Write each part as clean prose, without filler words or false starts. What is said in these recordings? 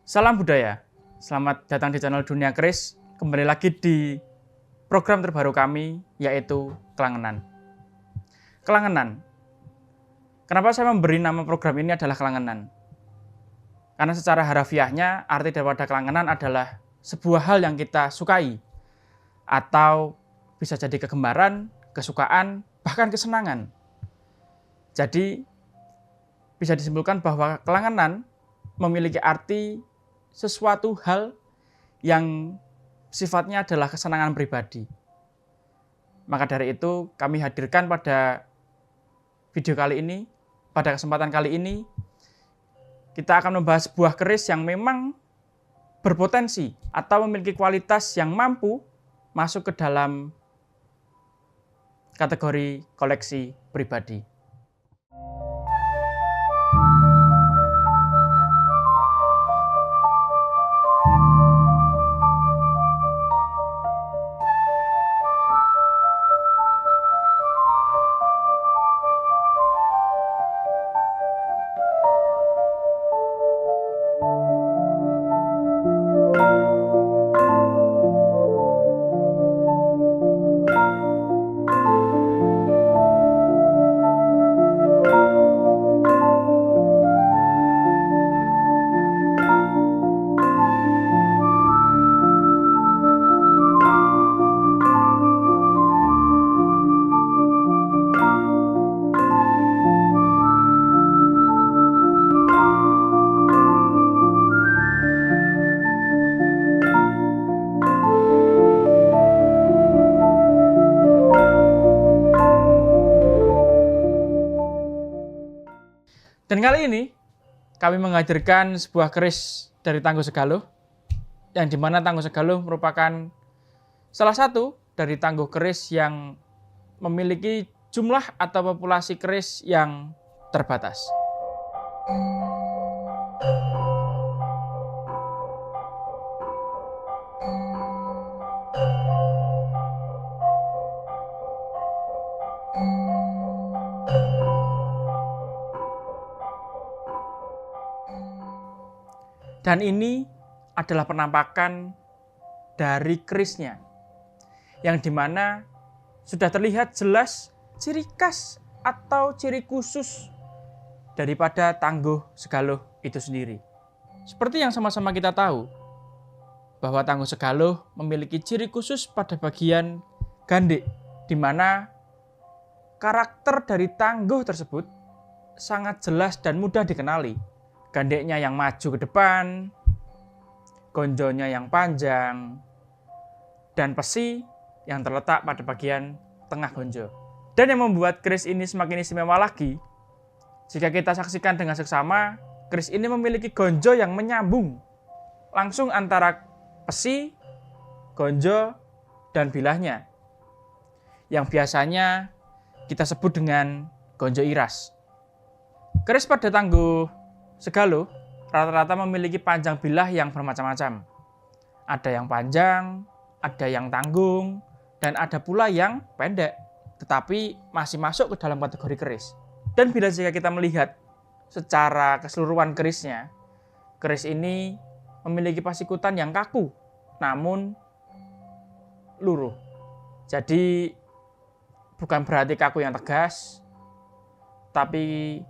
Salam budaya, selamat datang di channel Dunia Keris. Kembali lagi di program terbaru kami, yaitu Kelangenan. Kelangenan. Kenapa saya memberi nama program ini adalah Kelangenan? Karena secara harafiahnya, arti daripada kelangenan adalah sebuah hal yang kita sukai, atau bisa jadi kegemaran, kesukaan, bahkan kesenangan. Jadi, bisa disimpulkan bahwa kelangenan memiliki arti sesuatu hal yang sifatnya adalah kesenangan pribadi. Maka dari itu kami hadirkan pada video kali ini, pada kesempatan kali ini, kita akan membahas sebuah keris yang memang berpotensi atau memiliki kualitas yang mampu masuk ke dalam kategori koleksi pribadi. Dan kali ini kami menghadirkan sebuah keris dari Tangguh Segaluh, yang dimana Tangguh Segaluh merupakan salah satu dari tangguh keris yang memiliki jumlah atau populasi keris yang terbatas. Dan ini adalah penampakan dari kerisnya, yang dimana sudah terlihat jelas ciri khas atau ciri khusus daripada Tangguh Segaluh itu sendiri. Seperti yang sama-sama kita tahu, bahwa Tangguh Segaluh memiliki ciri khusus pada bagian gandek, di mana karakter dari tangguh tersebut sangat jelas dan mudah dikenali. Gandeknya yang maju ke depan, gonjonya yang panjang, dan pesi yang terletak pada bagian tengah gonjo. Dan yang membuat keris ini semakin istimewa lagi, jika kita saksikan dengan seksama, keris ini memiliki gonjo yang menyambung langsung antara pesi, gonjo, dan bilahnya, yang biasanya kita sebut dengan gonjo iras. Keris pada Tangguh Segaluh rata-rata memiliki panjang bilah yang bermacam-macam. Ada yang panjang, ada yang tanggung, dan ada pula yang pendek, tetapi masih masuk ke dalam kategori keris. Dan bila jika kita melihat secara keseluruhan kerisnya, keris ini memiliki pasikutan yang kaku, namun luruh. Jadi bukan berarti kaku yang tegas, tapi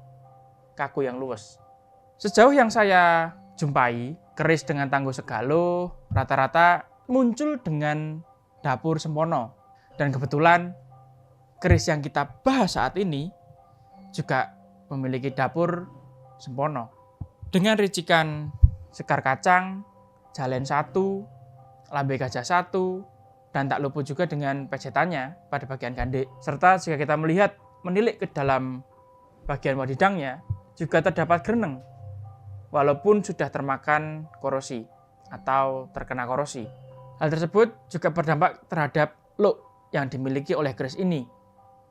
kaku yang luwes. Sejauh yang saya jumpai, keris dengan Tangguh Segaluh rata-rata muncul dengan dapur sempono. Dan kebetulan keris yang kita bahas saat ini juga memiliki dapur sempono. Dengan ricikan sekar kacang, jalen 1, lambe gajah 1, dan tak lupa juga dengan pejetannya pada bagian gandek. Serta jika kita menilik ke dalam bagian wadidangnya, juga terdapat gereneng, walaupun sudah termakan korosi atau terkena korosi. Hal tersebut juga berdampak terhadap look yang dimiliki oleh keris ini.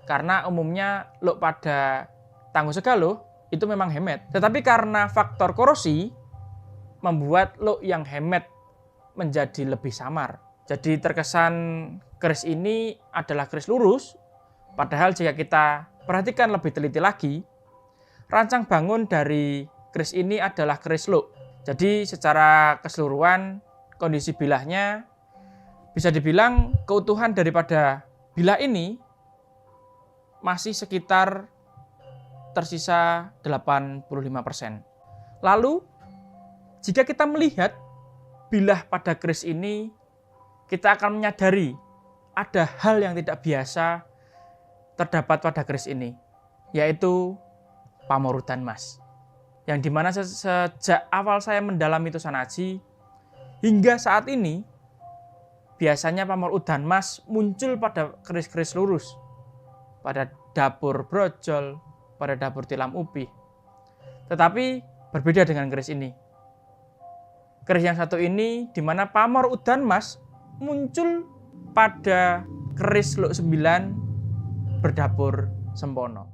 Karena umumnya look pada Tangguh Segaluh itu memang hemat. Tetapi karena faktor korosi, membuat look yang hemat menjadi lebih samar. Jadi terkesan keris ini adalah keris lurus, padahal jika kita perhatikan lebih teliti lagi, rancang bangun dari keris ini adalah keris look. Jadi secara keseluruhan kondisi bilahnya bisa dibilang keutuhan daripada bilah ini masih sekitar tersisa 85%. Lalu jika kita melihat bilah pada keris ini, kita akan menyadari ada hal yang tidak biasa terdapat pada keris ini, yaitu pamor udan mas. Yang dimana sejak awal saya mendalami Tusan Aji, hingga saat ini, biasanya pamor udan mas muncul pada keris-keris lurus, pada dapur brojol, pada dapur tilam upih. Tetapi berbeda dengan keris ini. Keris yang satu ini, dimana pamor udan mas muncul pada keris Luk 9 berdapur sempono.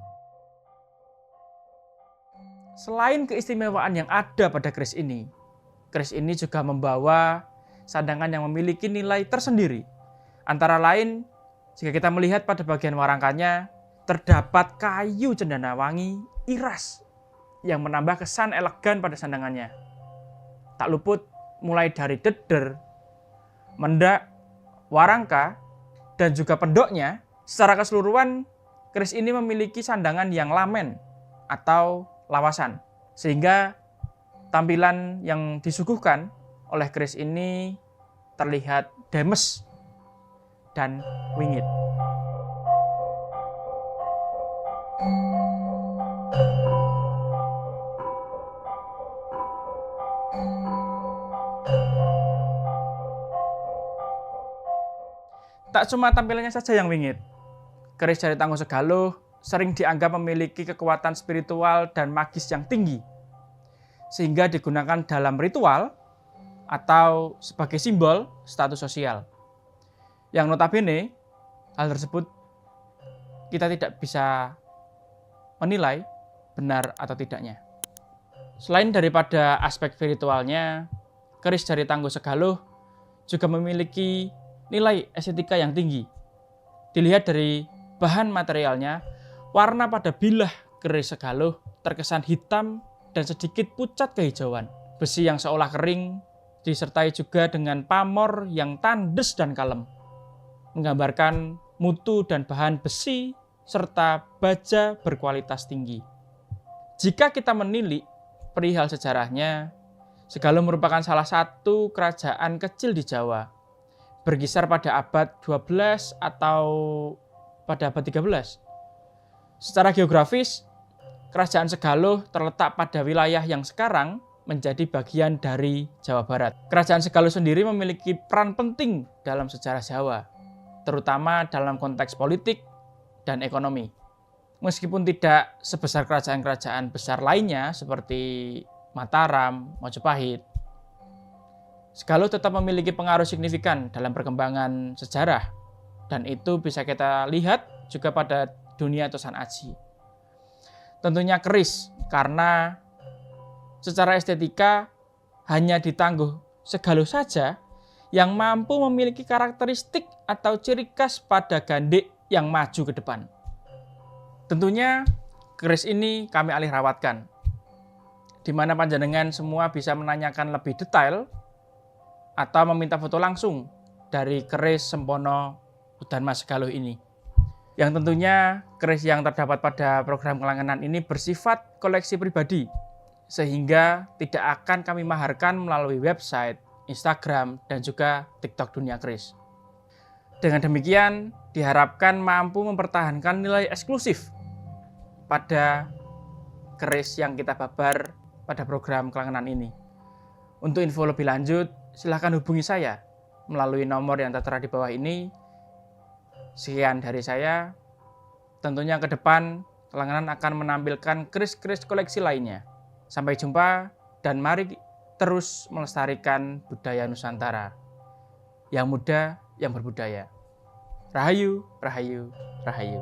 Selain keistimewaan yang ada pada keris ini juga membawa sandangan yang memiliki nilai tersendiri. Antara lain, jika kita melihat pada bagian warangkanya, terdapat kayu cendana wangi iras yang menambah kesan elegan pada sandangannya. Tak luput mulai dari deder, mendak, warangka, dan juga pendoknya. Secara keseluruhan, keris ini memiliki sandangan yang lamen atau lawasan, sehingga tampilan yang disuguhkan oleh keris ini terlihat demes dan wingit. Tak cuma tampilannya saja yang wingit, keris dari Tangguh Segaluh sering dianggap memiliki kekuatan spiritual dan magis yang tinggi, sehingga digunakan dalam ritual atau sebagai simbol status sosial. Yang notabene, hal tersebut kita tidak bisa menilai benar atau tidaknya. Selain daripada aspek spiritualnya, keris dari Tangguh Segaluh juga memiliki nilai estetika yang tinggi. Dilihat dari bahan materialnya, warna pada bilah keris Segaluh terkesan hitam dan sedikit pucat kehijauan. Besi yang seolah kering disertai juga dengan pamor yang tandes dan kalem, menggambarkan mutu dan bahan besi serta baja berkualitas tinggi. Jika kita menilik perihal sejarahnya, Segaluh merupakan salah satu kerajaan kecil di Jawa, berkisar pada abad 12 atau pada abad 13. Secara geografis, Kerajaan Segaluh terletak pada wilayah yang sekarang menjadi bagian dari Jawa Barat. Kerajaan Segaluh sendiri memiliki peran penting dalam sejarah Jawa, terutama dalam konteks politik dan ekonomi. Meskipun tidak sebesar kerajaan-kerajaan besar lainnya seperti Mataram, Majapahit, Segaluh tetap memiliki pengaruh signifikan dalam perkembangan sejarah, dan itu bisa kita lihat juga pada dunia Tusan Aji. Tentunya keris, karena secara estetika hanya di Tangguh Segaluh saja yang mampu memiliki karakteristik atau ciri khas pada gandek yang maju ke depan. Tentunya keris ini kami alih rawatkan, di mana panjenengan semua bisa menanyakan lebih detail atau meminta foto langsung dari keris sempono udan mas Segaluh ini. Yang tentunya keris yang terdapat pada program kelangenan ini bersifat koleksi pribadi, sehingga tidak akan kami maharkan melalui website, Instagram, dan juga TikTok Dunia Keris. Dengan demikian, diharapkan mampu mempertahankan nilai eksklusif pada keris yang kita babar pada program kelangenan ini. Untuk info lebih lanjut, silahkan hubungi saya melalui nomor yang tertera di bawah ini. Sekian dari saya. Tentunya ke depan, kelangenan akan menampilkan keris-keris koleksi lainnya. Sampai jumpa dan mari terus melestarikan budaya Nusantara. Yang muda, yang berbudaya. Rahayu, rahayu, rahayu.